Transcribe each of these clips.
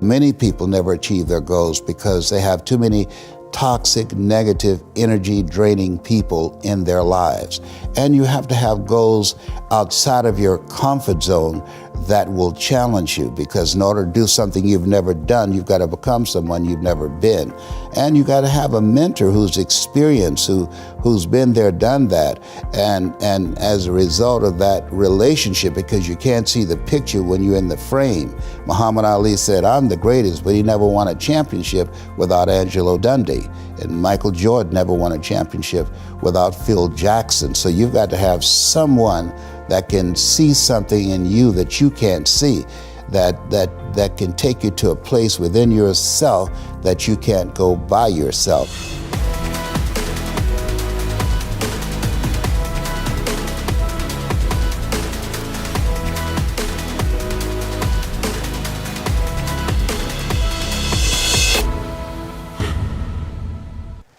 Many people never achieve their goals because they have too many toxic, negative, energy draining people in their lives. And you have to have goals outside of your comfort zone that will challenge you, because in order to do something you've never done, you've got to become someone you've never been. And you got to have a mentor who's experienced, who's been there, done that. And as a result of that relationship, because you can't see the picture when you're in the frame. Muhammad Ali said, "I'm the greatest," but he never won a championship without Angelo Dundee. And Michael Jordan never won a championship without Phil Jackson. So you've got to have someone that can see something in you that you can't see, that can take you to a place within yourself that you can't go by yourself.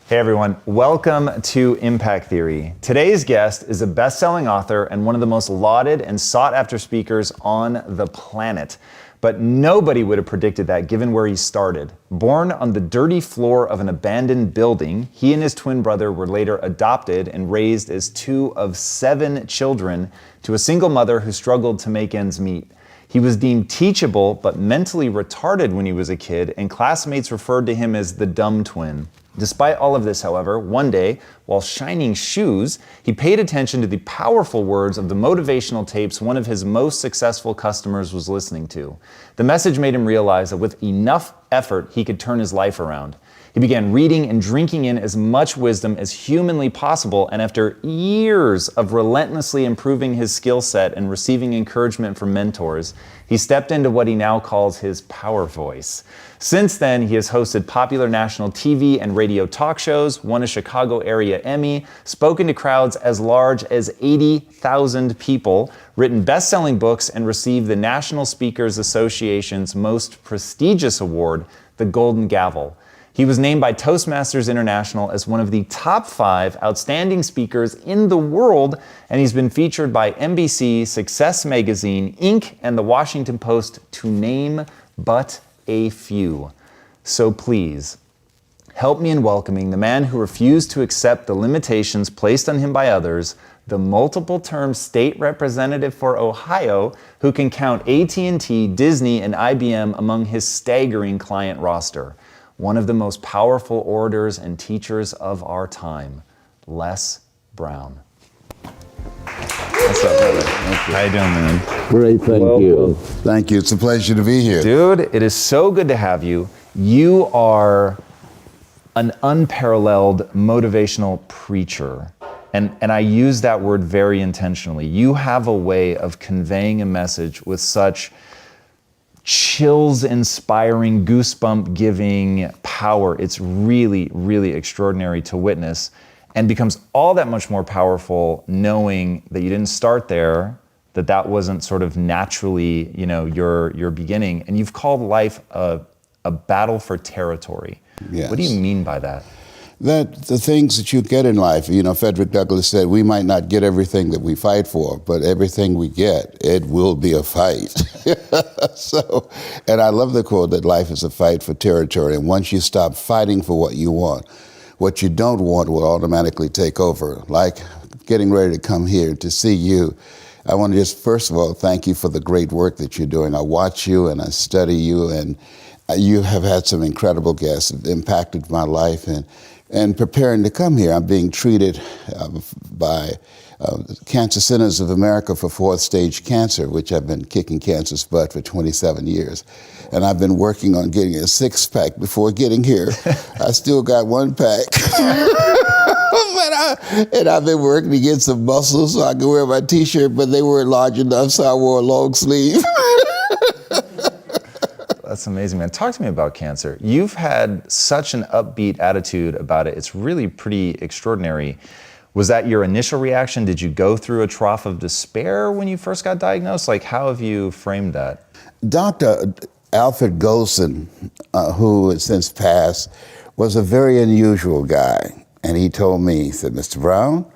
Hey everyone, welcome to Impact Theory. Today's guest is a best-selling author and one of the most lauded and sought-after speakers on the planet. But nobody would have predicted that given where he started. Born on the dirty floor of an abandoned building, he and his twin brother were later adopted and raised as two of 7 children to a single mother who struggled to make ends meet. He was deemed teachable but mentally retarded when he was a kid, and classmates referred to him as the dumb twin. Despite all of this, however, one day, while shining shoes, he paid attention to the powerful words of the motivational tapes one of his most successful customers was listening to. The message made him realize that with enough effort, he could turn his life around. He began reading and drinking in as much wisdom as humanly possible, and after years of relentlessly improving his skill set and receiving encouragement from mentors, he stepped into what he now calls his power voice. Since then, he has hosted popular national TV and radio talk shows, won a Chicago area Emmy, spoken to crowds as large as 80,000 people, written best-selling books, and received the National Speakers Association's most prestigious award, the Golden Gavel. He was named by Toastmasters International as one of the top 5 outstanding speakers in the world, and he's been featured by NBC, Success Magazine, Inc., and the Washington Post, to name but a few. So please, help me in welcoming the man who refused to accept the limitations placed on him by others, the multiple-term state representative for Ohio, who can count AT&T, Disney, and IBM among his staggering client roster. One of the most powerful orators and teachers of our time, Les Brown. What's up, brother? How you doing, man? Great, thank you. Thank you, it's a pleasure to be here. Dude, it is so good to have you. You are an unparalleled motivational preacher. And I use that word very intentionally. You have a way of conveying a message with such chills-inspiring, goosebump-giving power. It's really, really extraordinary to witness, and becomes all that much more powerful knowing that you didn't start there, that wasn't sort of naturally, your beginning, and you've called life a battle for territory. Yes. What do you mean by that? That the things that you get in life, Frederick Douglass said, we might not get everything that we fight for, but everything we get, it will be a fight. And I love the quote that life is a fight for territory. And once you stop fighting for what you want, what you don't want will automatically take over. Like getting ready to come here to see you. I want to just, first of all, thank you for the great work that you're doing. I watch you and I study you, and you have had some incredible guests that impacted my life. And preparing to come here, I'm being treated by Cancer Centers of America for 4th stage cancer, which I've been kicking cancer's butt for 27 years. And I've been working on getting a 6-pack before getting here. I still got 1 pack. And I've been working to get some muscles so I can wear my t-shirt, but they weren't large enough, so I wore a long sleeve. That's amazing, man. Talk to me about cancer. You've had such an upbeat attitude about it. It's really pretty extraordinary. Was that your initial reaction? Did you go through a trough of despair when you first got diagnosed? Like, how have you framed that? Dr. Alfred Golson, who has since passed, was a very unusual guy. And he told me, he said, "Mr. Brown,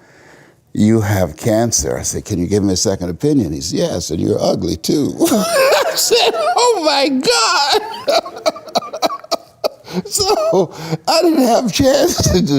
you have cancer." I said, "Can you give me a second opinion?" He said, "Yes, and you're ugly too." said, oh my God. So I didn't have a chance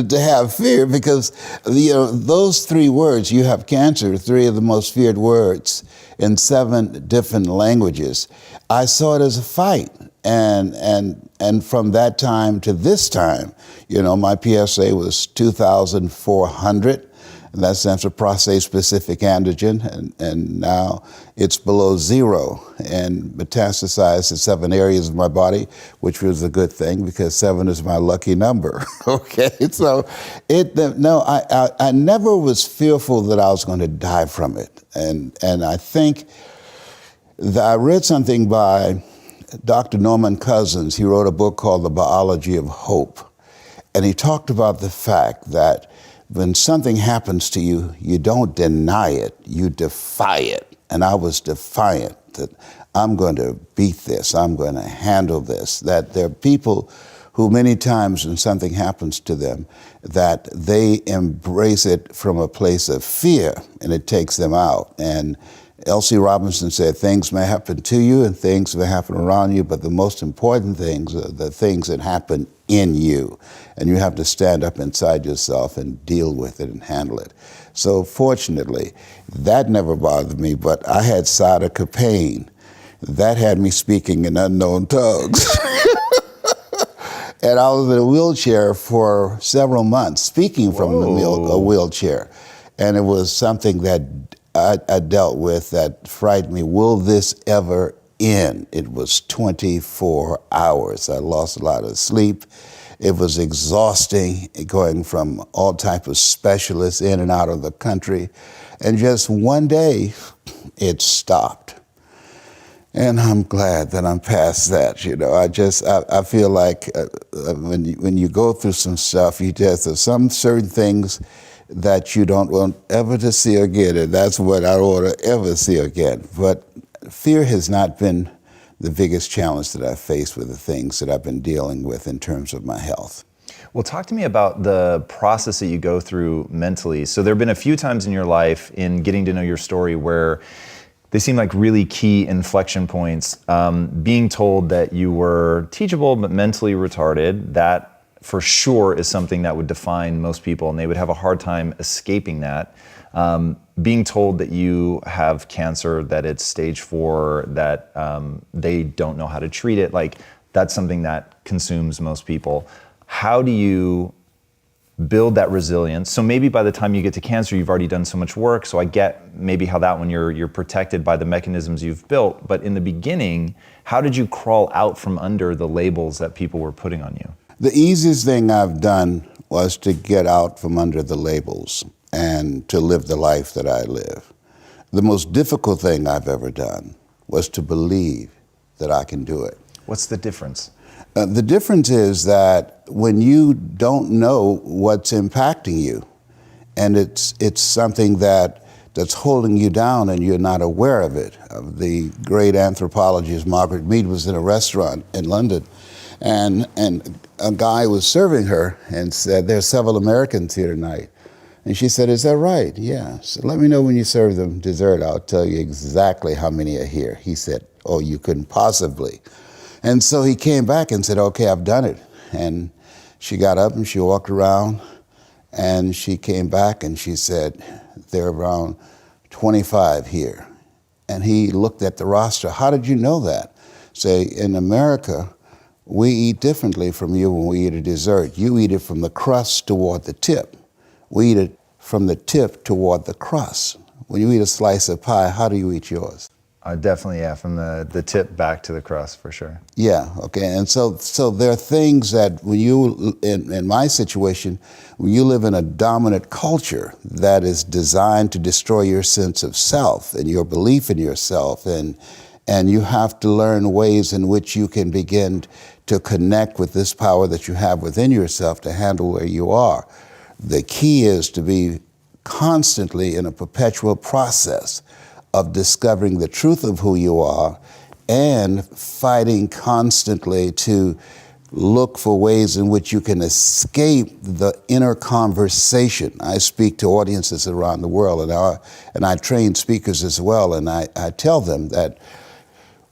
to have fear because, those 3 words, you have cancer, 3 of the most feared words in 7 different languages. I saw it as a fight. And from that time to this time, my PSA was 2,400. And that stands for prostate-specific antigen, and now it's below 0 and metastasized to 7 areas of my body, which was a good thing because 7 is my lucky number. Okay, so I never was fearful that I was going to die from it, and I think that I read something by Dr. Norman Cousins. He wrote a book called The Biology of Hope, and he talked about the fact that when something happens to you, you don't deny it, you defy it. And I was defiant that I'm going to beat this, I'm going to handle this. That there are people who many times when something happens to them, that they embrace it from a place of fear and it takes them out. And L.C. Robinson said, things may happen to you and things may happen around you, but the most important things are the things that happen in you. And you have to stand up inside yourself and deal with it and handle it. So fortunately, that never bothered me, but I had sciatica pain. That had me speaking in unknown tongues. And I was in a wheelchair for several months, speaking from a wheelchair. And it was something that I dealt with that frightened me. Will this ever end? It was 24 hours. I lost a lot of sleep. It was exhausting, going from all type of specialists in and out of the country. And just one day, it stopped. And I'm glad that I'm past that. I feel like when you go through some stuff, there's some certain things that you don't want ever to see again, and that's what I don't want to ever see again. But fear has not been the biggest challenge that I've faced with the things that I've been dealing with in terms of my health. Well, talk to me about the process that you go through mentally. So there have been a few times in your life in getting to know your story where they seem like really key inflection points. Being told that you were teachable but mentally retarded, that for sure is something that would define most people, and they would have a hard time escaping that. Being told that you have cancer, that it's stage 4, that they don't know how to treat it, like that's something that consumes most people. How do you build that resilience? So maybe by the time you get to cancer, you've already done so much work. So I get maybe how that one you're protected by the mechanisms you've built. But in the beginning, how did you crawl out from under the labels that people were putting on you? The easiest thing I've done was to get out from under the labels and to live the life that I live. The most difficult thing I've ever done was to believe that I can do it. What's the difference? The difference is that when you don't know what's impacting you, and it's something that's holding you down and you're not aware of it. The great anthropologist Margaret Mead was in a restaurant in London, and a guy was serving her and said, "There's several Americans here tonight." And she said, "Is that right?" "Yeah." So let me know when you serve them dessert. I'll tell you exactly how many are here. He said, "Oh, you couldn't possibly." And so he came back and said, "Okay, I've done it." And she got up and she walked around and she came back and she said, "There are around 25 here." And he looked at the roster. "How did you know that?" Say, "In America, we eat differently from you when we eat a dessert. You eat it from the crust toward the tip. We eat it from the tip toward the crust. When you eat a slice of pie, how do you eat yours?" Definitely, yeah, from the tip back to the crust, for sure. Yeah, okay, and so there are things that when you, in my situation, when you live in a dominant culture that is designed to destroy your sense of self and your belief in yourself, and you have to learn ways in which you can begin to connect with this power that you have within yourself to handle where you are. The key is to be constantly in a perpetual process of discovering the truth of who you are and fighting constantly to look for ways in which you can escape the inner conversation. I speak to audiences around the world, and I train speakers as well, and I tell them that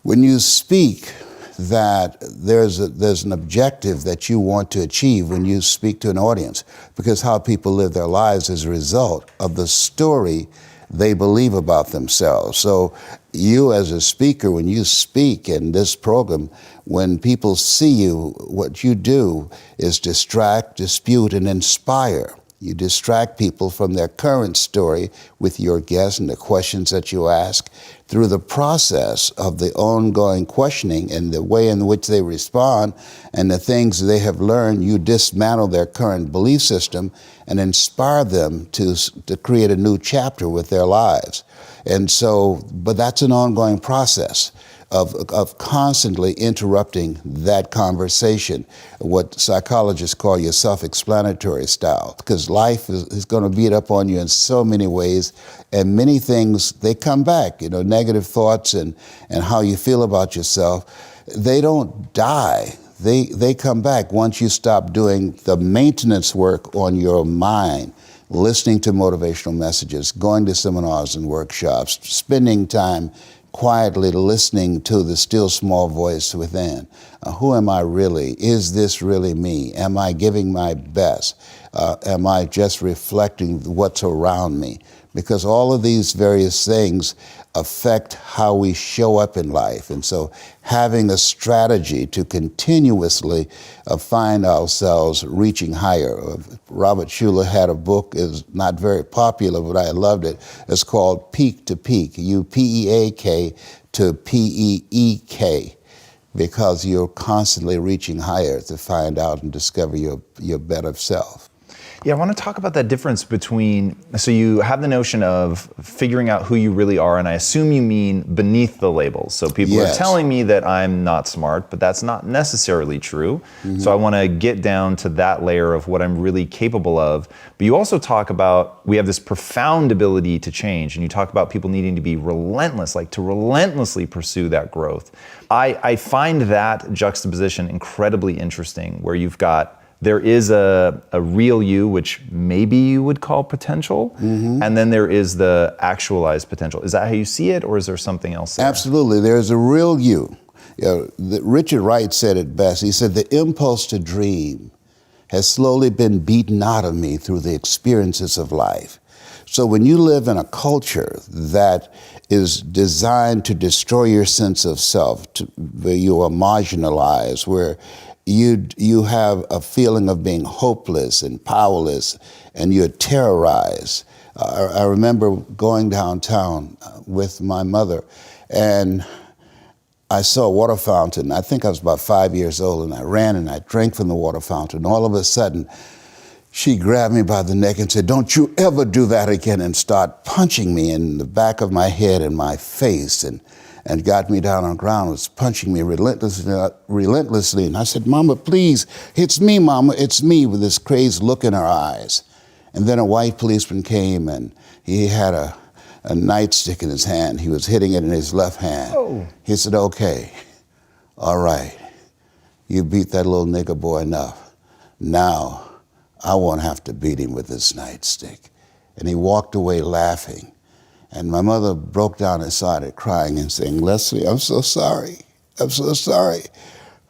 When you speak, that there's an objective that you want to achieve when you speak to an audience, because how people live their lives is a result of the story they believe about themselves. So you as a speaker, when you speak in this program, when people see you, what you do is distract, dispute, and inspire. You distract people from their current story with your guests and the questions that you ask. Through the process of the ongoing questioning and the way in which they respond and the things they have learned, you dismantle their current belief system and inspire them to create a new chapter with their lives. And so, but that's an ongoing process of constantly interrupting that conversation, what psychologists call your self-explanatory style, because life is going to beat up on you in so many ways, and many things, they come back, negative thoughts and how you feel about yourself, they don't die. They come back once you stop doing the maintenance work on your mind, listening to motivational messages, going to seminars and workshops, spending time quietly listening to the still small voice within. Who am I really? Is this really me? Am I giving my best? Am I just reflecting what's around me? Because all of these various things affect how we show up in life. And so having a strategy to continuously find ourselves reaching higher. Robert Schuller had a book, is not very popular, but I loved it. It's called Peak to Peak, U-P-E-A-K to P-E-E-K, because you're constantly reaching higher to find out and discover your better self. Yeah, I want to talk about that difference between, so you have the notion of figuring out who you really are, and I assume you mean beneath the labels. So people are telling me that I'm not smart, but that's not necessarily true. Mm-hmm. So I want to get down to that layer of what I'm really capable of. But you also talk about, we have this profound ability to change, and you talk about people needing to be relentless, like to relentlessly pursue that growth. I find that juxtaposition incredibly interesting, where you've got, there is a real you, which maybe you would call potential, mm-hmm. and then there is the actualized potential. Is that how you see it, or is there something else there? Absolutely, there's a real you. Richard Wright said it best. He said, the impulse to dream has slowly been beaten out of me through the experiences of life. So when you live in a culture that is designed to destroy your sense of self, where you are marginalized, where you have a feeling of being hopeless and powerless, and you're terrorized. I remember going downtown with my mother, and I saw a water fountain. I think I was about 5 years old, and I ran and I drank from the water fountain. All of a sudden, she grabbed me by the neck and said, "Don't you ever do that again," and start punching me in the back of my head and my face, and got me down on the ground, was punching me relentlessly. And I said, "Mama, please, it's me, Mama, it's me," with this crazed look in her eyes. And then a white policeman came, and he had a nightstick in his hand. He was hitting it in his left hand. Oh. He said, "Okay, all right, you beat that little nigger boy enough. Now, I won't have to beat him with this nightstick." And he walked away laughing. And my mother broke down and started crying and saying, "Leslie, I'm so sorry. I'm so sorry."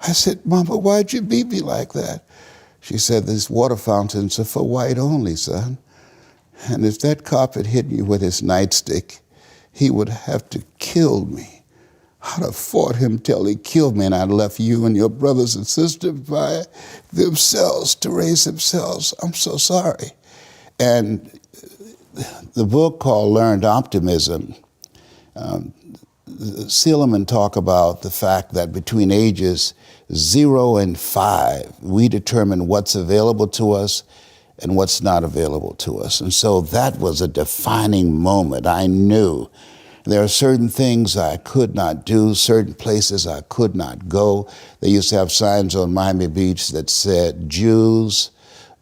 I said, "Mama, why'd you beat me like that?" She said, "These water fountains are for white only, son. And if that cop had hit me with his nightstick, he would have to kill me. I'd have fought him till he killed me, and I'd left you and your brothers and sisters by themselves to raise themselves. I'm so sorry." And the book called Learned Optimism, Seligman talk about the fact that between ages 0 and 5, we determine what's available to us and what's not available to us. And so that was a defining moment. I knew there are certain things I could not do, certain places I could not go. They used to have signs on Miami Beach that said, "Jews,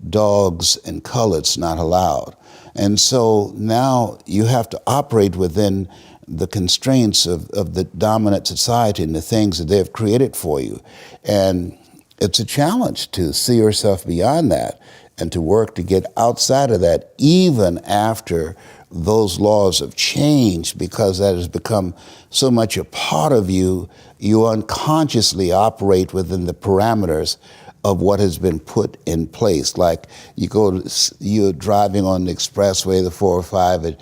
dogs, and coloreds not allowed." And so now you have to operate within the constraints of the dominant society and the things that they've created for you. And it's a challenge to see yourself beyond that and to work to get outside of that, even after those laws have changed because that has become so much a part of you, you unconsciously operate within the parameters of what has been put in place. Like you're driving on the expressway, the 405,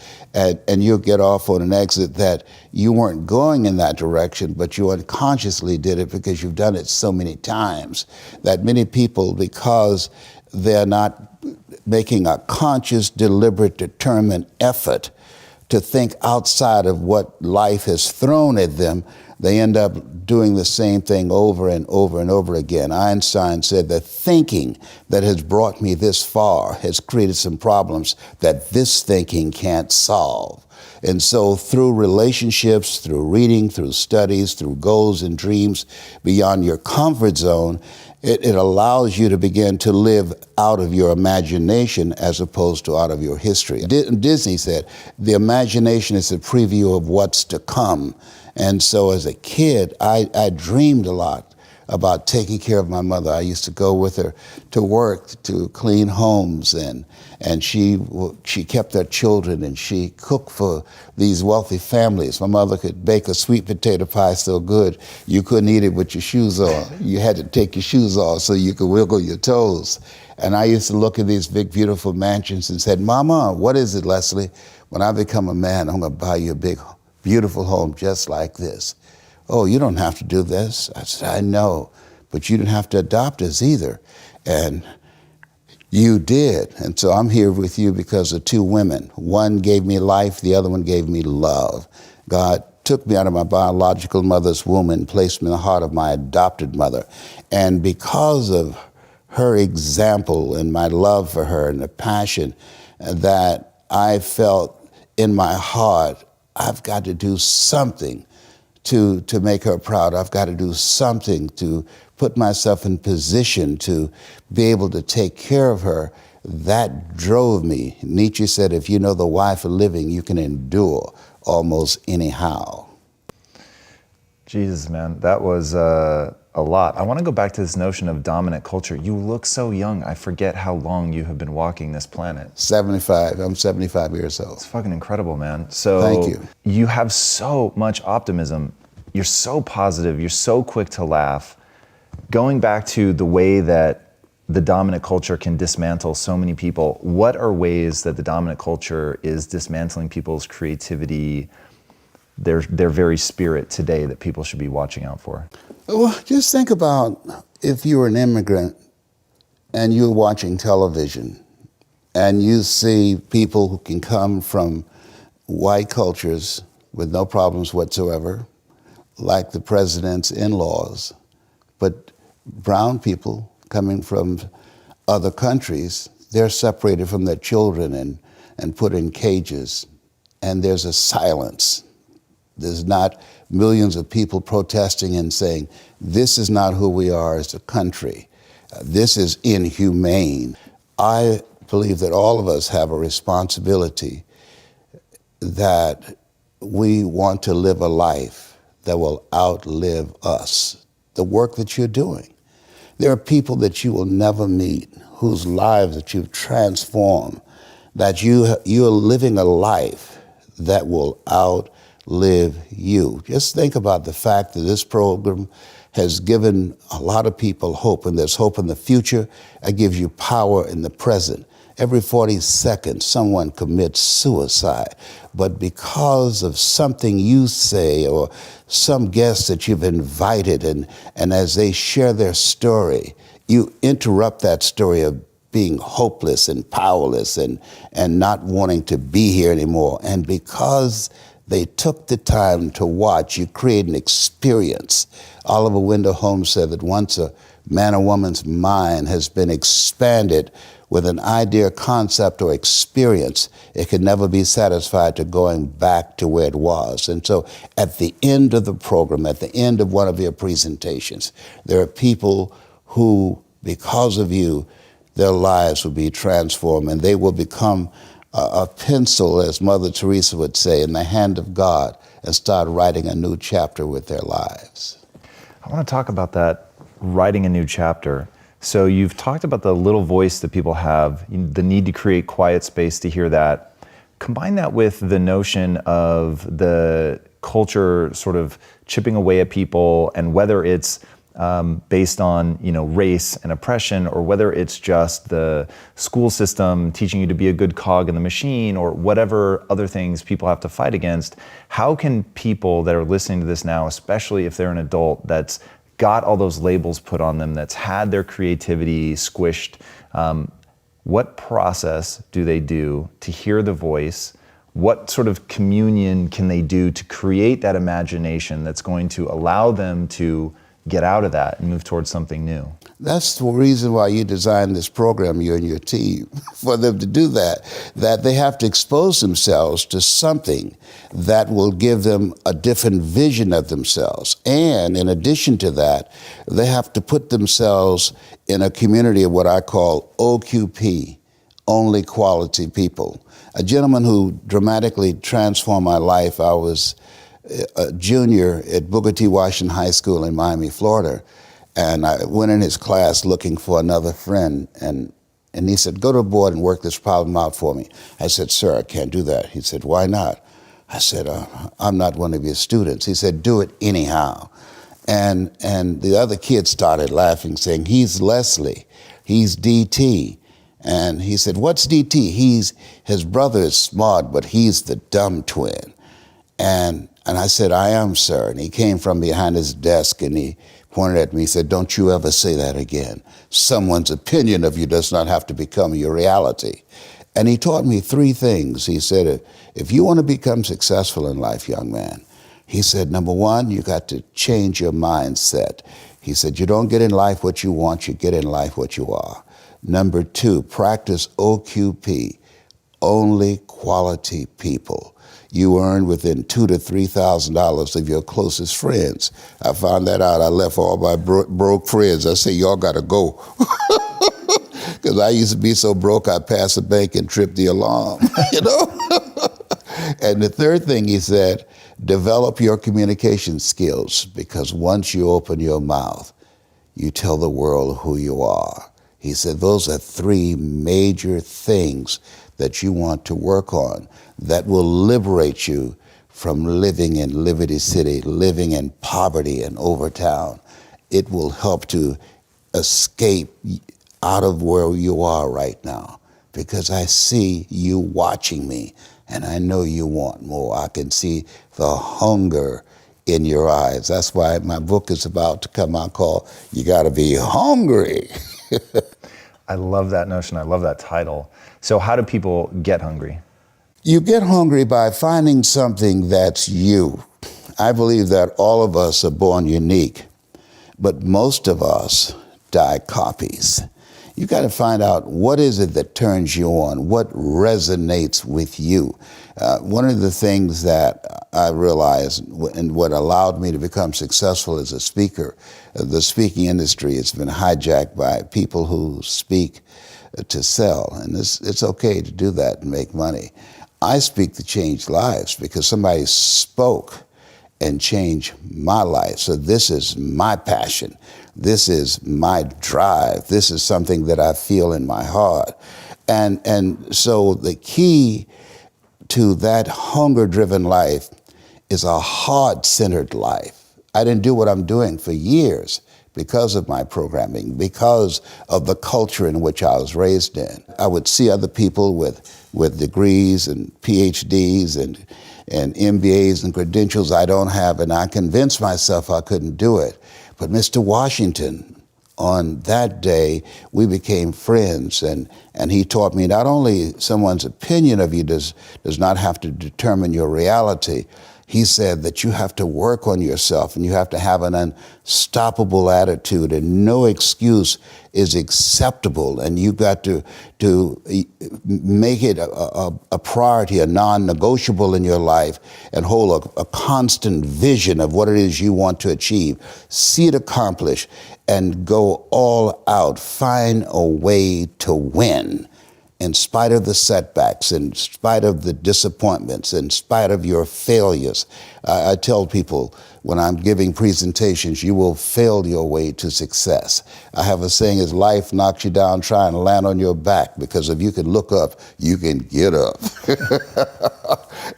and you'll get off on an exit that you weren't going in that direction, but you unconsciously did it because you've done it so many times that many people, because they're not making a conscious, deliberate, determined effort to think outside of what life has thrown at them, they end up doing the same thing over and over and over again. Einstein said that thinking that has brought me this far has created some problems that this thinking can't solve. And so through relationships, through reading, through studies, through goals and dreams beyond your comfort zone, it allows you to begin to live out of your imagination as opposed to out of your history. Disney said, the imagination is a preview of what's to come. And so as a kid, I dreamed a lot about taking care of my mother. I used to go with her to work to clean homes, and she kept her children, and she cooked for these wealthy families. My mother could bake a sweet potato pie so good you couldn't eat it with your shoes on. You had to take your shoes off so you could wiggle your toes. And I used to look at these big, beautiful mansions and said, Mama, what is it, Leslie? When I become a man, I'm going to buy you a big, beautiful home just like this. Oh, you don't have to do this. I said, I know, but you didn't have to adopt us either. And you did. And so I'm here with you because of two women. One gave me life, the other one gave me love. God took me out of my biological mother's womb and placed me in the heart of my adopted mother. And because of her example and my love for her and the passion that I felt in my heart, I've got to do something to make her proud. I've got to do something to put myself in position to be able to take care of her. That drove me. Nietzsche said, if you know the why for living, you can endure almost anyhow. Jesus, man, that was a lot. I want to go back to this notion of dominant culture. You look so young. I forget how long you have been walking this planet. 75. I'm 75 years old. It's fucking incredible, man. So thank you. You have so much optimism. You're so positive. You're so quick to laugh. Going back to the way that the dominant culture can dismantle so many people, what are ways that the dominant culture is dismantling people's creativity, their very spirit today that people should be watching out for? Well, just think about if you were an immigrant and you're watching television and you see people who can come from white cultures with no problems whatsoever, like the president's in-laws, but brown people coming from other countries, they're separated from their children and put in cages, and there's a silence. There's not millions of people protesting and saying, this is not who we are as a country. This is inhumane. I believe that all of us have a responsibility that we want to live a life that will outlive us. The work that you're doing. There are people that you will never meet, whose lives that you've transformed, that you're living a life that will outlive you. Just think about the fact that this program has given a lot of people hope, and there's hope in the future. It gives you power in the present. Every 40 seconds, someone commits suicide. But because of something you say or some guest that you've invited, and as they share their story, you interrupt that story of being hopeless and powerless and not wanting to be here anymore. And because they took the time to watch, you create an experience. Oliver Wendell Holmes said that once a man or woman's mind has been expanded with an idea, concept, or experience, it can never be satisfied to going back to where it was. And so at the end of the program, at the end of one of your presentations, there are people who, because of you, their lives will be transformed, and they will become a pencil, as Mother Teresa would say, in the hand of God, and start writing a new chapter with their lives. I want to talk about that, writing a new chapter. So you've talked about the little voice that people have, the need to create quiet space to hear that. Combine that with the notion of the culture sort of chipping away at people, and whether it's based on race and oppression, or whether it's just the school system teaching you to be a good cog in the machine, or whatever other things people have to fight against. How can people that are listening to this now, especially if they're an adult that's got all those labels put on them, that's had their creativity squished, what process do they do to hear the voice? What sort of communion can they do to create that imagination that's going to allow them to get out of that and move towards something new? That's the reason why you designed this program, you and your team, for them to do that they have to expose themselves to something that will give them a different vision of themselves. And in addition to that, they have to put themselves in a community of what I call OQP, only quality people. A gentleman who dramatically transformed my life, I was a junior at Booker T. Washington High School in Miami, Florida, and I went in his class looking for another friend, and he said, go to the board and work this problem out for me. I said, sir, I can't do that. He said, why not? I said, I'm not one of your students. He said, do it anyhow. And the other kids started laughing, saying, he's Leslie, he's DT. And he said, what's DT? His brother is smart, but he's the dumb twin. And I said, I am, sir. And he came from behind his desk and he pointed at me and said, don't you ever say that again. Someone's opinion of you does not have to become your reality. And he taught me three things. He said, if you want to become successful in life, young man, he said, number one, you got to change your mindset. He said, you don't get in life what you want, you get in life what you are. Number two, practice OQP, only quality people. You earn within $2,000 to $3,000 of your closest friends. I found that out. I left all my broke friends. I say, y'all got to go. Because I used to be so broke, I'd pass the bank and trip the alarm, And the third thing he said, develop your communication skills, because once you open your mouth, you tell the world who you are. He said, those are three major things that you want to work on that will liberate you from living in Liberty City, living in poverty in Overtown. It will help to escape out of where you are right now, because I see you watching me and I know you want more. I can see the hunger in your eyes. That's why my book is about to come out called You Gotta Be Hungry. I love that notion. I love that title. So how do people get hungry? You get hungry by finding something that's you. I believe that all of us are born unique, but most of us die copies. You got to find out what is it that turns you on, what resonates with you. One of the things that I realized and what allowed me to become successful as a speaker, the speaking industry has been hijacked by people who speak to sell, and it's okay to do that and make money. I speak to change lives because somebody spoke and changed my life. So this is my passion. This is my drive. This is something that I feel in my heart. And so the key to that hunger-driven life is a heart-centered life. I didn't do what I'm doing for years because of my programming, because of the culture in which I was raised in. I would see other people with degrees and PhDs and MBAs and credentials I don't have, and I convinced myself I couldn't do it. But Mr. Washington, on that day, we became friends, and he taught me not only someone's opinion of you does not have to determine your reality. He said that you have to work on yourself and you have to have an unstoppable attitude, and no excuse is acceptable, and you got to make it a priority, a non-negotiable in your life, and hold a constant vision of what it is you want to achieve. See it accomplished and go all out. Find a way to win. in spite of the setbacks, in spite of the disappointments, in spite of your failures. I tell people when I'm giving presentations, you will fail your way to success. I have a saying, as life knocks you down, try and land on your back, because if you can look up, you can get up.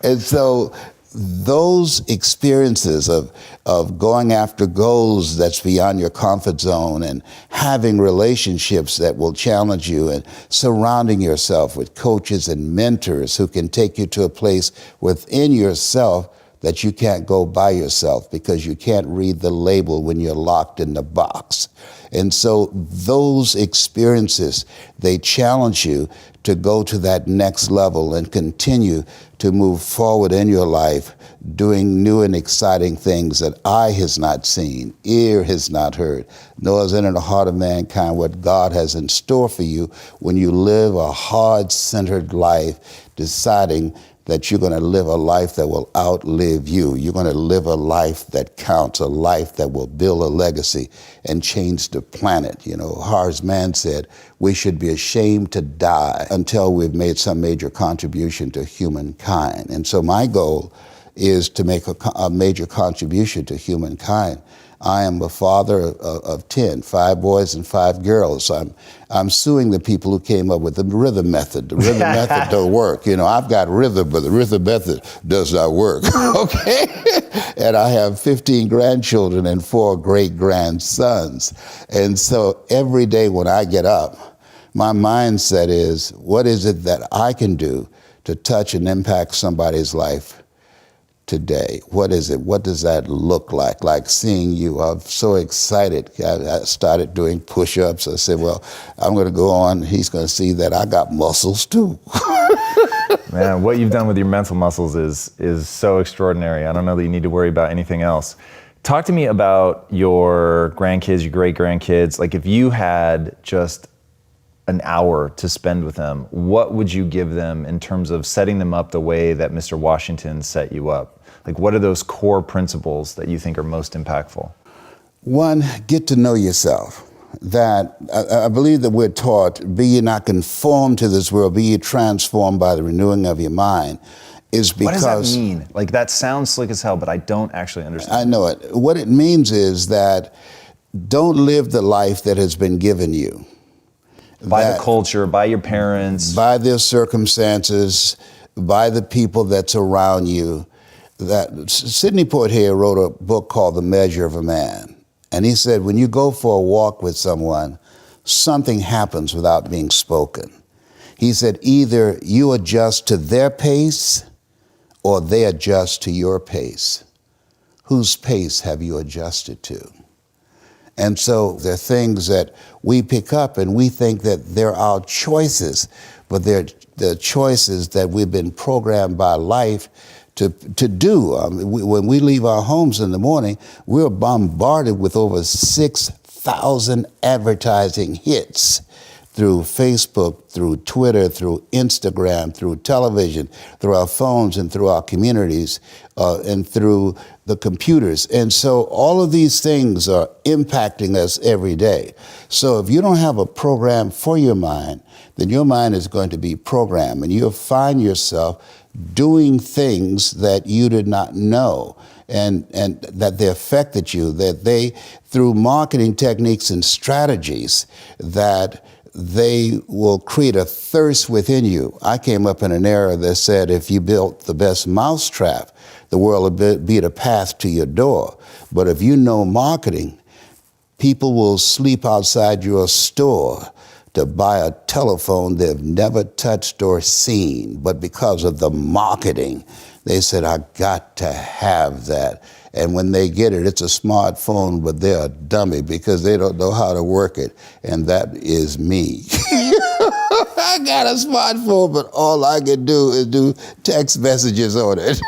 And so those experiences of going after goals that's beyond your comfort zone, and having relationships that will challenge you, and surrounding yourself with coaches and mentors who can take you to a place within yourself that you can't go by yourself, because you can't read the label when you're locked in the box. And so those experiences, they challenge you to go to that next level and continue to move forward in your life, doing new and exciting things that eye has not seen, ear has not heard, nor has entered the heart of mankind what God has in store for you when you live a heart-centered life, deciding that you're going to live a life that will outlive you. You're going to live a life that counts, a life that will build a legacy and change the planet. You know, Horace Mann said, we should be ashamed to die until we've made some major contribution to humankind. And so my goal is to make a major contribution to humankind. I am a father of 10, 5 boys and 5 girls. So I'm suing the people who came up with the rhythm method. The rhythm method don't work. You know, I've got rhythm, but the rhythm method does not work, okay? And I have 15 grandchildren and 4 great-grandsons. And so every day when I get up, my mindset is, what is it that I can do to touch and impact somebody's life today? What is it? What does that look like? Like seeing you, I'm so excited. I started doing push-ups. I said, well, I'm going to go on. He's going to see that I got muscles too. Man, what you've done with your mental muscles is so extraordinary. I don't know that you need to worry about anything else. Talk to me about your grandkids, your great-grandkids. Like, if you had just an hour to spend with them, what would you give them in terms of setting them up the way that Mr. Washington set you up? Like, what are those core principles that you think are most impactful? One, get to know yourself. That I believe that we're taught, be ye not conformed to this world, be ye transformed by the renewing of your mind, is because... What does that mean? Like, that sounds slick as hell, but I don't actually understand. I know it. What it means is that don't live the life that has been given you. By the culture, by your parents. By their circumstances, by the people that's around you. That Sidney Poitier wrote a book called The Measure of a Man. And he said, when you go for a walk with someone, something happens without being spoken. He said, either you adjust to their pace or they adjust to your pace. Whose pace have you adjusted to? And so there are things that we pick up and we think that they're our choices, but they're the choices that we've been programmed by life to do. When we leave our homes in the morning, we're bombarded with over 6,000 advertising hits through Facebook, through Twitter, through Instagram, through television, through our phones and through our communities, and through the computers. And so all of these things are impacting us every day. So if you don't have a program for your mind, then your mind is going to be programmed, and you'll find yourself doing things that you did not know, and that they affected you, that they, through marketing techniques and strategies, that they will create a thirst within you. I came up in an era that said if you built the best mousetrap, the world will be the path to your door. But if you know marketing, people will sleep outside your store to buy a telephone they've never touched or seen. But because of the marketing, they said, I got to have that. And when they get it, it's a smartphone, but they're a dummy because they don't know how to work it. And that is me. I got a smartphone, but all I can do is do text messages on it.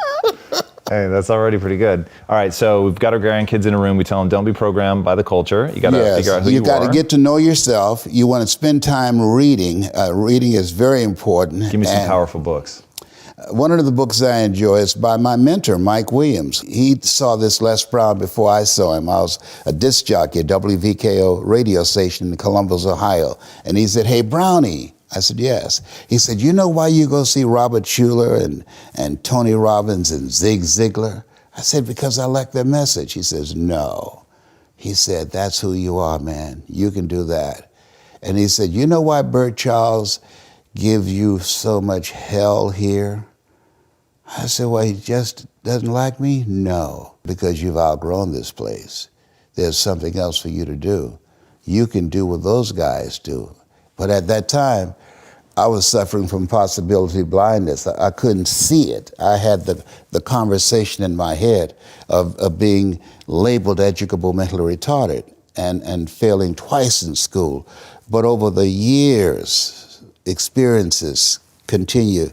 Hey, that's already pretty good. All right, so we've got our grandkids in a room. We tell them, don't be programmed by the culture. You got to figure out who you are. You got to get to know yourself. You want to spend time reading. Reading is very important. Give me some powerful books. One of the books I enjoy is by my mentor, Mike Williams. He saw this Les Brown before I saw him. I was a disc jockey at WVKO radio station in Columbus, Ohio. And he said, hey, Brownie. I said, yes. He said, you know why you go see Robert Schuller and Tony Robbins and Zig Ziglar? I said, because I like their message. He says, no. He said, that's who you are, man. You can do that. And he said, you know why Bert Charles gives you so much hell here? I said, well, he just doesn't like me? No, because you've outgrown this place. There's something else for you to do. You can do what those guys do. But at that time, I was suffering from possibility blindness. I couldn't see it. I had the conversation in my head of being labeled educable mentally retarded and failing twice in school. But over the years, experiences continue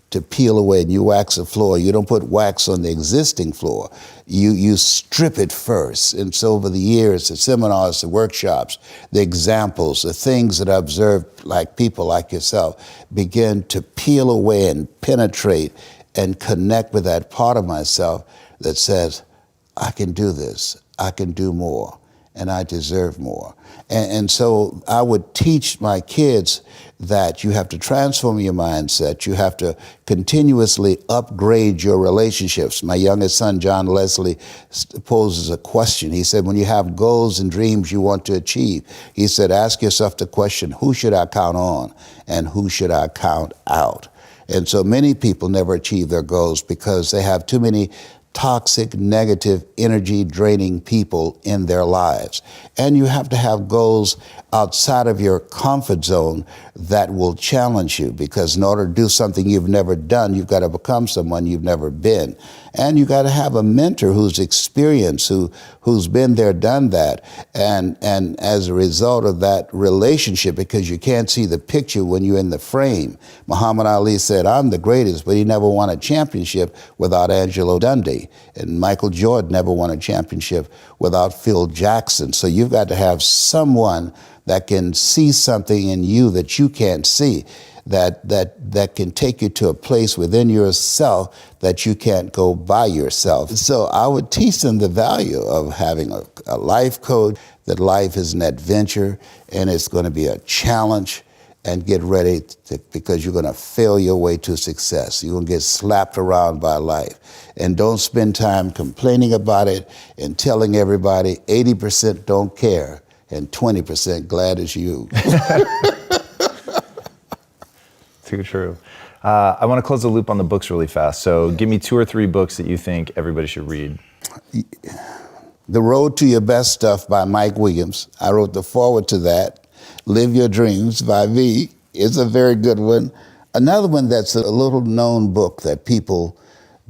to peel away, and you wax a floor. You don't put wax on the existing floor. You strip it first. And so over the years, the seminars, the workshops, the examples, the things that I observed, like people like yourself, begin to peel away and penetrate and connect with that part of myself that says, I can do this, I can do more, and I deserve more. And so I would teach my kids that you have to transform your mindset. You have to continuously upgrade your relationships. My youngest son, John Leslie, poses a question. He said, when you have goals and dreams you want to achieve, he said, ask yourself the question, who should I count on and who should I count out? And so many people never achieve their goals because they have too many toxic, negative, energy draining people in their lives. And you have to have goals outside of your comfort zone that will challenge you, because in order to do something you've never done, you've got to become someone you've never been. And you got to have a mentor who's experienced, who's been there, done that. And as a result of that relationship, because you can't see the picture when you're in the frame, Muhammad Ali said, I'm the greatest, but he never won a championship without Angelo Dundee. And Michael Jordan never won a championship without Phil Jackson. So you've got to have someone that can see something in you that you can't see, that can take you to a place within yourself that you can't go by yourself. So I would teach them the value of having a life coach, that life is an adventure and it's going to be a challenge, and get ready because you're going to fail your way to success. You're going to get slapped around by life. And don't spend time complaining about it and telling everybody 80% don't care and 20% glad as you. Too true. I want to close the loop on the books really fast. So give me 2 or 3 books that you think everybody should read. The Road to Your Best Stuff by Mike Williams. I wrote the foreword to that. Live Your Dreams by V is a very good one. Another one that's a little known book that people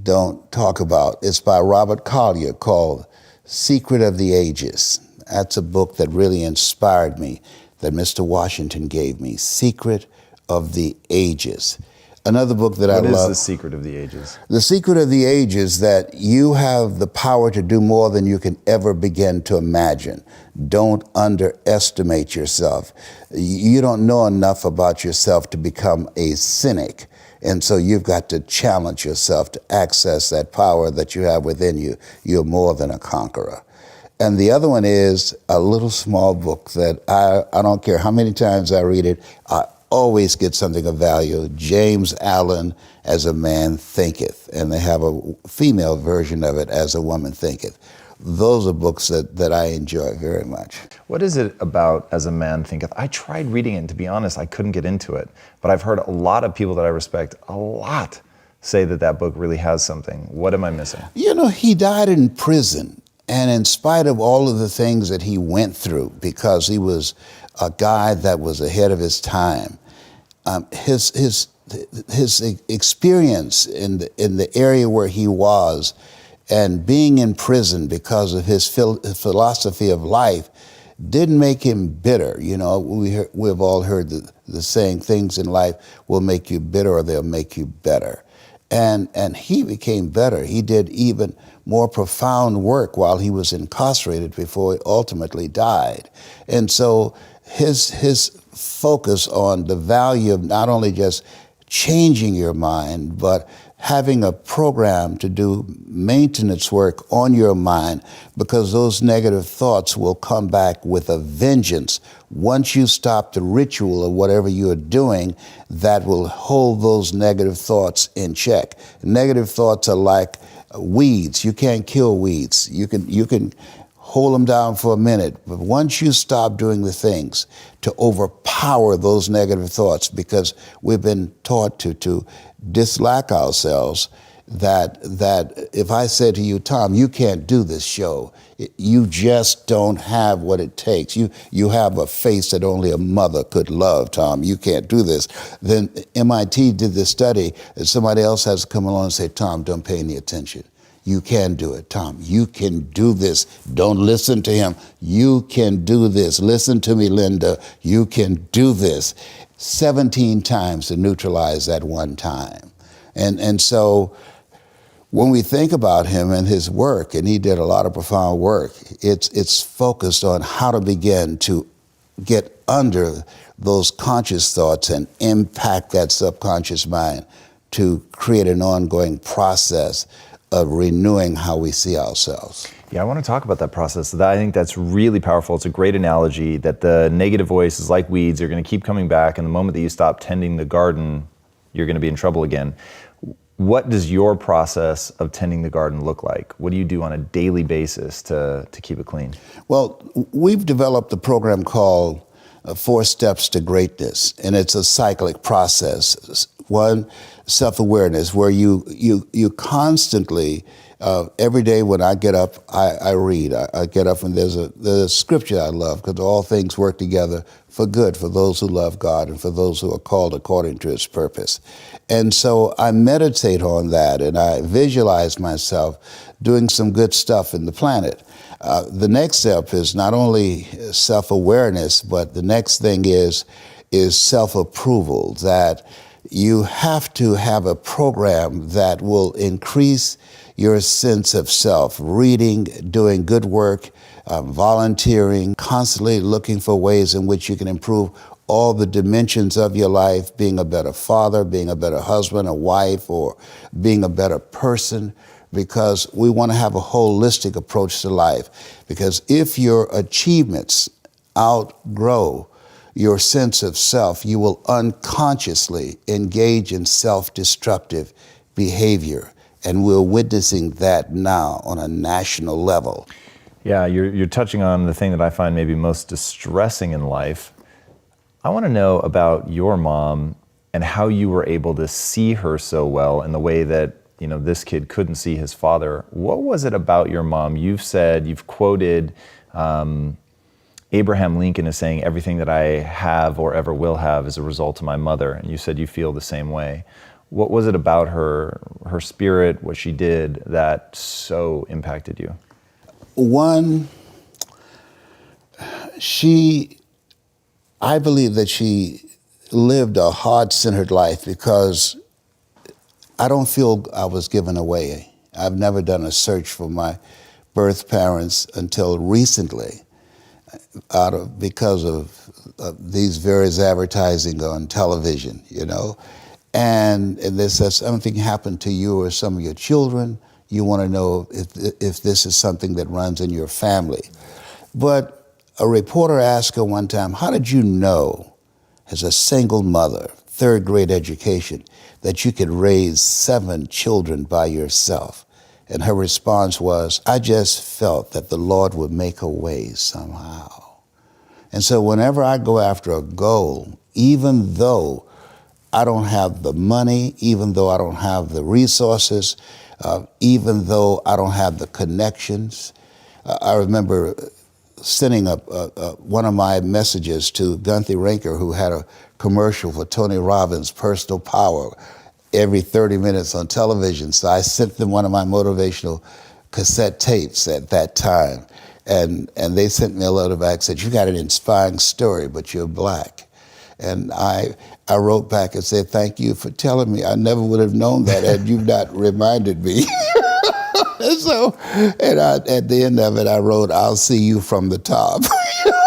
don't talk about is by Robert Collier, called Secret of the Ages. That's a book that really inspired me, that Mr. Washington gave me, Secret of the Ages. Another book that I love. What is The Secret of the Ages? The Secret of the Ages, that you have the power to do more than you can ever begin to imagine. Don't underestimate yourself. You don't know enough about yourself to become a cynic. And so you've got to challenge yourself to access that power that you have within you. You're more than a conqueror. And the other one is a little small book that I don't care how many times I read it, I always get something of value. James Allen, As a Man Thinketh. And they have a female version of it, As a Woman Thinketh. Those are books that I enjoy very much. What is it about As a Man Thinketh? I tried reading it, and to be honest, I couldn't get into it. But I've heard a lot of people that I respect a lot say that book really has something. What am I missing? You know, he died in prison. And in spite of all of the things that he went through, because he was a guy that was ahead of his time, his experience in the area where he was, and being in prison because of his philosophy of life, didn't make him bitter. You know, we've all heard the saying, things in life will make you bitter or they'll make you better. And he became better. He did even more profound work while he was incarcerated before he ultimately died. And so his focus on the value of not only just changing your mind, but having a program to do maintenance work on your mind, because those negative thoughts will come back with a vengeance. Once you stop the ritual of whatever you are doing, that will hold those negative thoughts in check. Negative thoughts are like weeds. You can't kill weeds. You can hold them down for a minute, but once you stop doing the things to overpower those negative thoughts, because we've been taught to dislike ourselves, that if I said to you, Tom, you can't do this show, you just don't have what it takes. You have a face that only a mother could love, Tom. You can't do this. Then MIT did this study, and somebody else has to come along and say, Tom, don't pay any attention. You can do it, Tom. You can do this. Don't listen to him. You can do this. Listen to me, Linda. You can do this. 17 times to neutralize that one time. And so when we think about him and his work, and he did a lot of profound work, it's focused on how to begin to get under those conscious thoughts and impact that subconscious mind to create an ongoing process of renewing how we see ourselves. Yeah, I want to talk about that process. I think that's really powerful. It's a great analogy that the negative voice is like weeds. They're going to keep coming back, and the moment that you stop tending the garden, you're going to be in trouble again. What does your process of tending the garden look like? What do you do on a daily basis to keep it clean? Well, we've developed a program called 4 Steps to Greatness, and it's a cyclic process. One, self-awareness, where you constantly, every day when I get up, I read. I get up and there's a scripture I love, because all things work together for good for those who love God and for those who are called according to his purpose. And so I meditate on that, and I visualize myself doing some good stuff in the planet. The next step is not only self-awareness, but the next thing is self-approval, that you have to have a program that will increase your sense of self, reading, doing good work, volunteering, constantly looking for ways in which you can improve all the dimensions of your life, being a better father, being a better husband, a wife, or being a better person, because we want to have a holistic approach to life. Because if your achievements outgrow your sense of self, you will unconsciously engage in self-destructive behavior. And we're witnessing that now on a national level. Yeah, you're touching on the thing that I find maybe most distressing in life. I want to know about your mom and how you were able to see her so well in the way that, you know, this kid couldn't see his father. What was it about your mom? You've quoted Abraham Lincoln as saying, everything that I have or ever will have is a result of my mother. And you said you feel the same way. What was it about her spirit, what she did, that so impacted you? One, I believe that she lived a heart-centered life, because I don't feel I was given away. I've never done a search for my birth parents until recently, because of these various advertising on television, you know. And they said something happened to you or some of your children, you want to know if this is something that runs in your family. But a reporter asked her one time, how did you know, as a single mother, 3rd grade education, that you could raise 7 children by yourself? And her response was, I just felt that the Lord would make a way somehow. And so whenever I go after a goal, even though I don't have the money, even though I don't have the resources, even though I don't have the connections. I remember sending one of my messages to Gunther Rinker, who had a commercial for Tony Robbins' Personal Power every 30 minutes on television. So I sent them one of my motivational cassette tapes at that time. And they sent me a letter back, said, you got an inspiring story, but you're black. And I wrote back and said, thank you for telling me. I never would have known that had you not reminded me. At the end of it, I wrote, I'll see you from the top.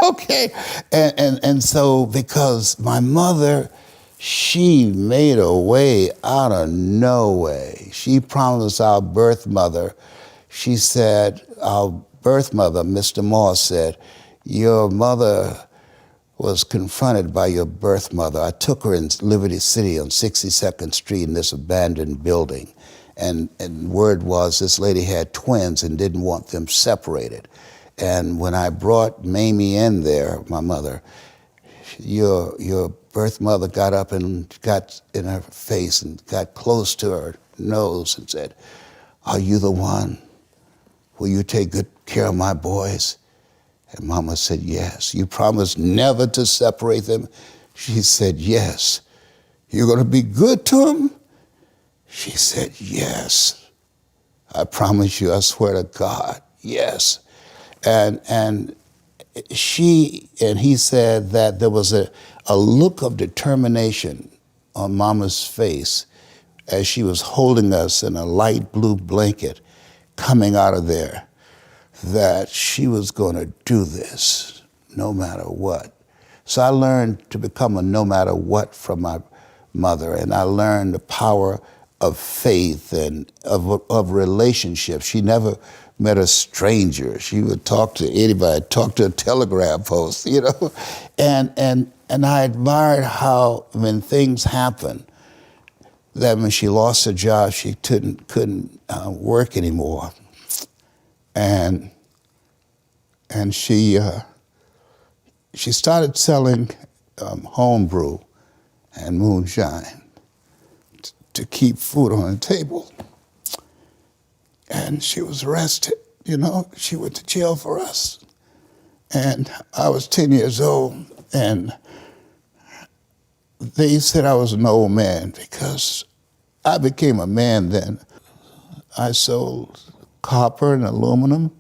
Okay. And so, because my mother she made a way out of no way. She promised our birth mother, she said, our birth mother, Mr. Moore, said, your mother was confronted by your birth mother. I took her in Liberty City on 62nd Street in this abandoned building. And word was this lady had twins and didn't want them separated. And when I brought Mamie in there, my mother, your birth mother got up and got in her face and got close to her nose and said, are you the one? Will you take good care of my boys? And Mama said, yes. You promised never to separate them? She said, yes. You're going to be good to them? She said, yes. I promise you, I swear to God, yes. And he said that there was a look of determination on Mama's face as she was holding us in a light blue blanket coming out of there, that she was going to do this no matter what. So I learned to become a no matter what from my mother, and I learned the power of faith and of relationships. She never met a stranger. She would talk to anybody, talk to a telegraph post, you know. And I admired how when things happen, that when she lost her job, she couldn't work anymore. And she started selling homebrew and moonshine to keep food on the table. And she was arrested, you know. She went to jail for us. And I was 10 years old, and they said I was an old man because I became a man then. I sold copper and aluminum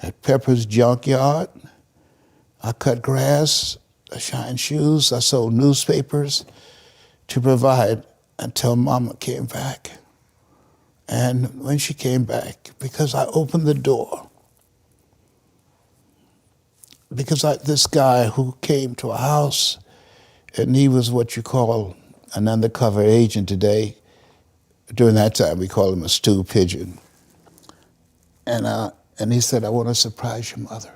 at Pepper's Junkyard. I cut grass, I shined shoes, I sold newspapers to provide until Mama came back. And when she came back, because I opened the door, because this guy who came to a house, and he was what you call an undercover agent today. During that time, we called him a stew pigeon. And he said, I want to surprise your mother.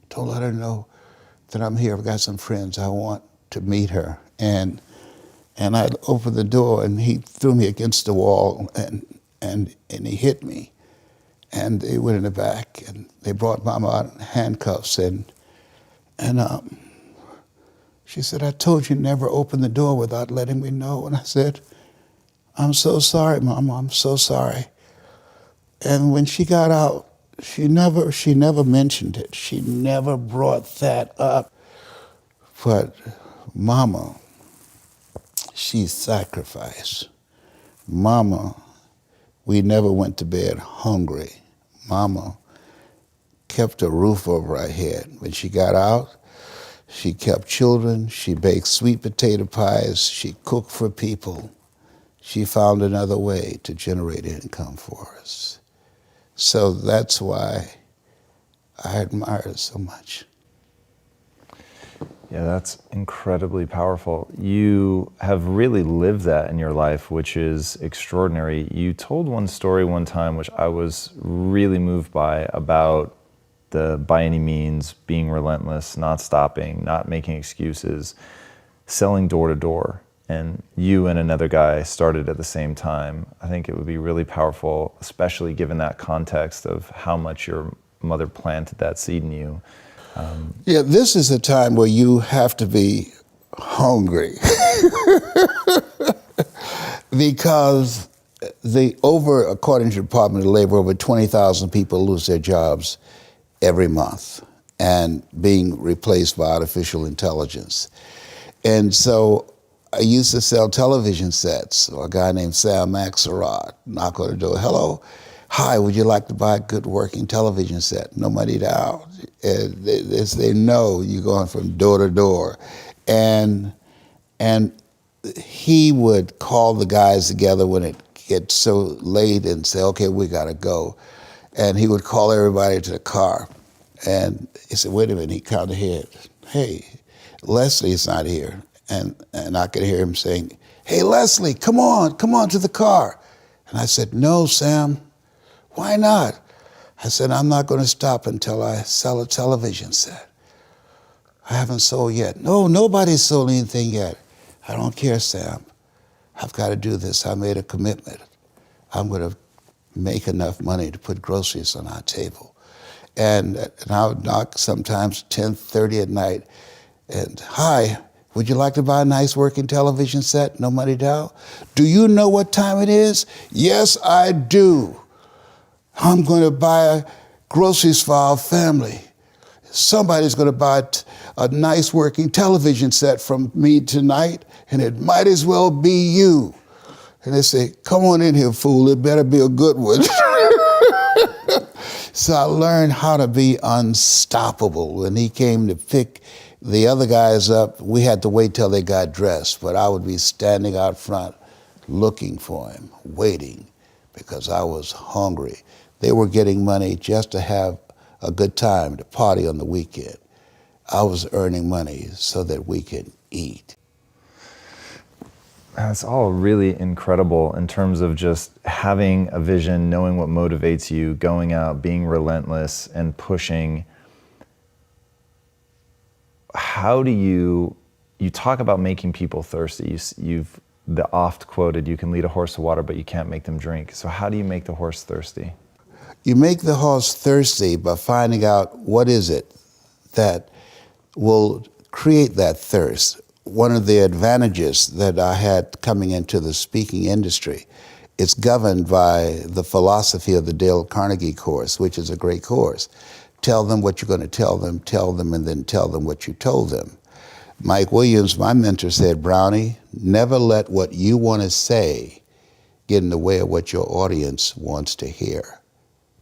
Don't let her know that I'm here. I've got some friends. I want to meet her. And I opened the door, and he threw me against the wall, and he hit me. And they went in the back, and they brought Mama out in handcuffs. And she said, I told you never open the door without letting me know. And I said, I'm so sorry, Mama, I'm so sorry. And when she got out, she never mentioned it. She never brought that up. But Mama, she sacrificed. Mama, we never went to bed hungry. Mama kept a roof over our head. When she got out, she kept children. She baked sweet potato pies. She cooked for people. She found another way to generate income for us. So that's why I admire her so much. Yeah, that's incredibly powerful. You have really lived that in your life, which is extraordinary. You told one story one time, which I was really moved by, about the by any means, being relentless, not stopping, not making excuses, selling door to door. And you and another guy started at the same time. I think it would be really powerful, especially given that context of how much your mother planted that seed in you. Yeah, this is a time where you have to be hungry because according to the Department of Labor, over 20,000 people lose their jobs every month and being replaced by artificial intelligence. And so I used to sell television sets. So a guy named Sam Axelrod knock on the door, hello, hi, would you like to buy a good working television set? Nobody down. And they know you're going from door to door. And he would call the guys together when it gets so late and say, okay, we gotta go. And he would call everybody to the car. And he said, wait a minute, he counted ahead. Hey, Leslie's not here. And I could hear him saying, "Hey, Leslie, come on to the car." And I said, "No, Sam, why not?" I said, "I'm not going to stop until I sell a television set. I haven't sold yet." "No, nobody's sold anything yet." "I don't care, Sam. I've got to do this. I made a commitment. I'm going to make enough money to put groceries on our table." And I would knock sometimes 10:30 at night, and, "Hi, would you like to buy a nice working television set? No money down?" "Do you know what time it is?" "Yes, I do. I'm going to buy groceries for our family. Somebody's going to buy a nice working television set from me tonight, and it might as well be you." And they say, "Come on in here, fool. It better be a good one." So I learned how to be unstoppable. When he came to pick the other guys up, we had to wait till they got dressed, but I would be standing out front looking for him, waiting, because I was hungry. They were getting money just to have a good time, to party on the weekend. I was earning money so that we could eat. That's all really incredible in terms of just having a vision, knowing what motivates you, going out, being relentless and pushing. How do you talk about making people thirsty? You've the oft quoted, "You can lead a horse to water, but you can't make them drink." So how do you make the horse thirsty? You make the horse thirsty by finding out what is it that will create that thirst. One of the advantages that I had coming into the speaking industry, it's governed by the philosophy of the Dale Carnegie course, which is a great course. Tell them what you're going to tell them, and then tell them what you told them. Mike Williams, my mentor, said, "Brownie, never let what you want to say get in the way of what your audience wants to hear.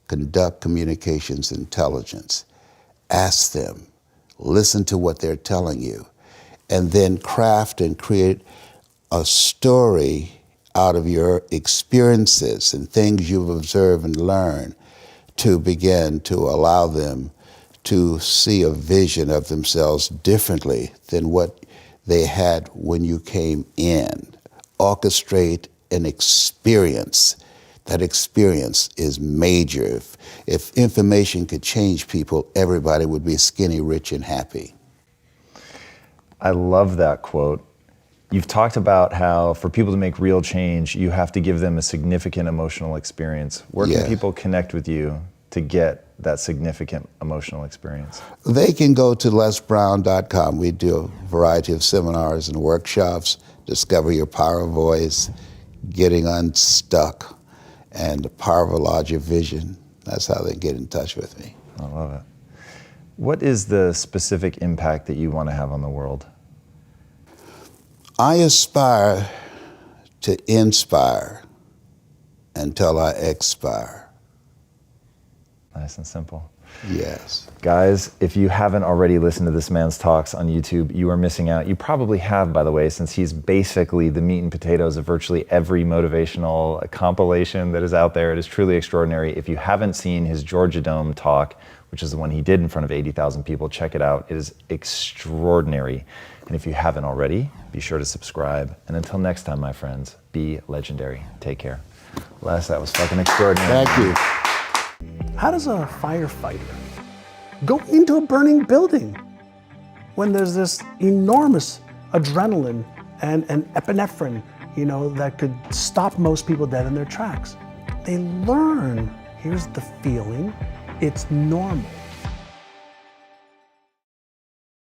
Conduct communications intelligence. Ask them, listen to what they're telling you, and then craft and create a story out of your experiences and things you've observed and learned to begin to allow them to see a vision of themselves differently than what they had when you came in. Orchestrate an experience. That experience is major. If information could change people, everybody would be skinny, rich, and happy." I love that quote. You've talked about how for people to make real change, you have to give them a significant emotional experience. Where can people connect with you to get that significant emotional experience? They can go to lesbrown.com. We do a variety of seminars and workshops, discover your power of voice, getting unstuck, and the power of a larger vision. That's how they get in touch with me. I love it. What is the specific impact that you want to have on the world? I aspire to inspire until I expire. Nice and simple. Yes. Guys, if you haven't already listened to this man's talks on YouTube, you are missing out. You probably have, by the way, since he's basically the meat and potatoes of virtually every motivational compilation that is out there. It is truly extraordinary. If you haven't seen his Georgia Dome talk, which is the one he did in front of 80,000 people, check it out. It is extraordinary. And if you haven't already, be sure to subscribe. And until next time, my friends, be legendary. Take care. Les, that was fucking extraordinary. Thank you. How does a firefighter go into a burning building when there's this enormous adrenaline and epinephrine, that could stop most people dead in their tracks? They learn, here's the feeling, it's normal.